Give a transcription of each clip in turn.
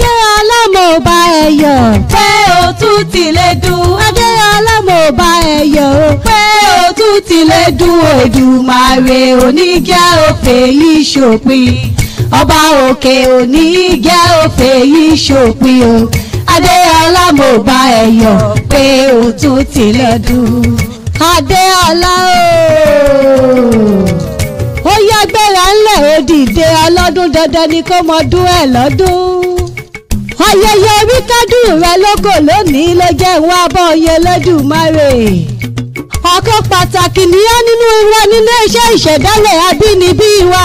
Adéọlámi ò bá ẹ yọ̀ pé ó tún ti lédún. Adéọlámi ò bá ẹ yọ̀ pé ó tún ti lédún. Èdùmàrè oníjẹ́ òfè yìí ṣòpin. Ọba òkè oníjẹ́ òfè yìí ṣòpin o. Adéọlámi ò bá ẹ yọ̀ pé ó tún ti lédún. Adéọlá ooo. Ó yá gbéra ńlẹ̀ ó dìde ọlọ́dún dandan ni kó mọdún ẹ̀ lọ́dún. Ayẹyẹ oríkádùn rẹ lógo lónìí ló jẹ́ ìwọ̀n abọ́ oyè Olódùmarè. Ọ̀kan pàtàkì nìyẹn nínú wa nílé iṣẹ́ ìṣẹ̀dálẹ̀ abínibí wa.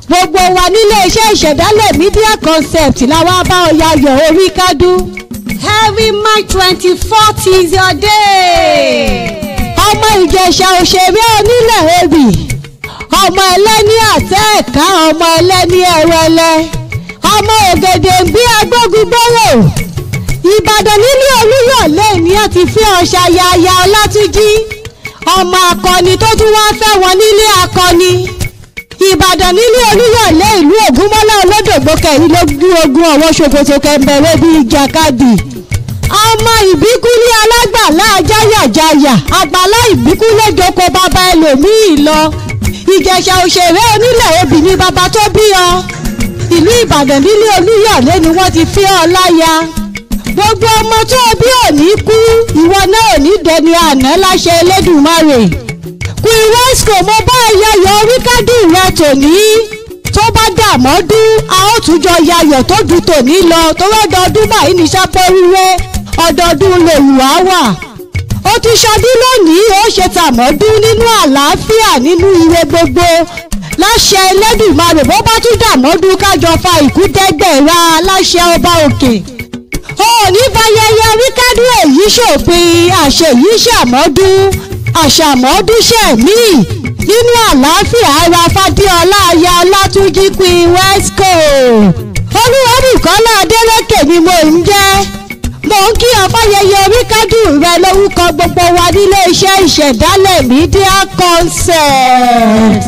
Gbogbo wa nílé iṣẹ́ ìṣẹ̀dálẹ̀ media concept làwọn abá ọ̀yà yọ̀ oríkádùn. Every March 24th is your day. Ọmọ Ìjẹ̀ṣà òṣèré onílẹ̀ ebì. Ọmọ ẹlẹ́ni àtẹ́ẹ̀ká, ọmọ ẹlẹ́ni ẹ̀wẹ̀lẹ̀, ọmọ ògèdè ń bí agbógungbòrò. Ìbàdàn nílé Olúyọ̀lé ni a ti fi ọ̀ṣà yàyà Ọlátúnjí. Ọmọ akọni tó tún wá fẹ́ wọn nílé akọni. Ìbàdàn nílé Olúyọ̀lé ìlú Ògúnmọ́lá olódògbò kẹrìnlélógún ọ̀wọ́ ṣòkòtò kẹ̀mbẹ̀rẹ̀ bíi ìjàkadì. Ọmọ ìbíkúlé alágbàlá ajáyàjáyà, àgbàlá ìbíkúlé jókòó bàbá ẹlòmíì lọ. Ìjẹ̀ṣà òṣèré onílẹ̀ obì ni bàbá tó bí ọ. Ìlú Ìbàdàn nílé Olúyọ̀lé ni wọ́n ti fi ọ láya. Gbogbo ọmọ tó bí ò ní kú, ìwọ náà ò ní dẹni àná láṣẹ Elédùmarè. Queen Wesco mo bá yayọ̀ oríkádùn rẹ tòní. Tó bá dàmọ́dún a ó tún jọ yayọ̀ tó ju tòní lọ tó rọ́dọọdún báyìí ní sápóríwé ọdọọdún lòlùwà wà. Ó ti ṣọdún lónìí ó ṣe tàmọ́dún nínú àlàáfíà nínú ire gbogbo láṣẹ Elédùmarè. Bó bá tún dàmọ́dún kájọ fa ìkúdẹ́gbẹ̀rà láṣẹ ọba òkè. Ó ní fayẹyẹ oríkádùn èyí ṣòpin àṣeyí ṣàmọ́dún àṣàmọ́dún ṣẹ̀mí nínú àlàáfíà ara Fádéọlá aya Ọlátúnjí Queen Wesco. Olúwabùkọ́lá Adélékè ni mo ń jẹ́. Mo ń kí ọ fáyẹyẹ oríkádùn rẹ lórúkọ gbogbo wa nílé iṣẹ́ ìṣẹ̀dálẹ̀ media concept.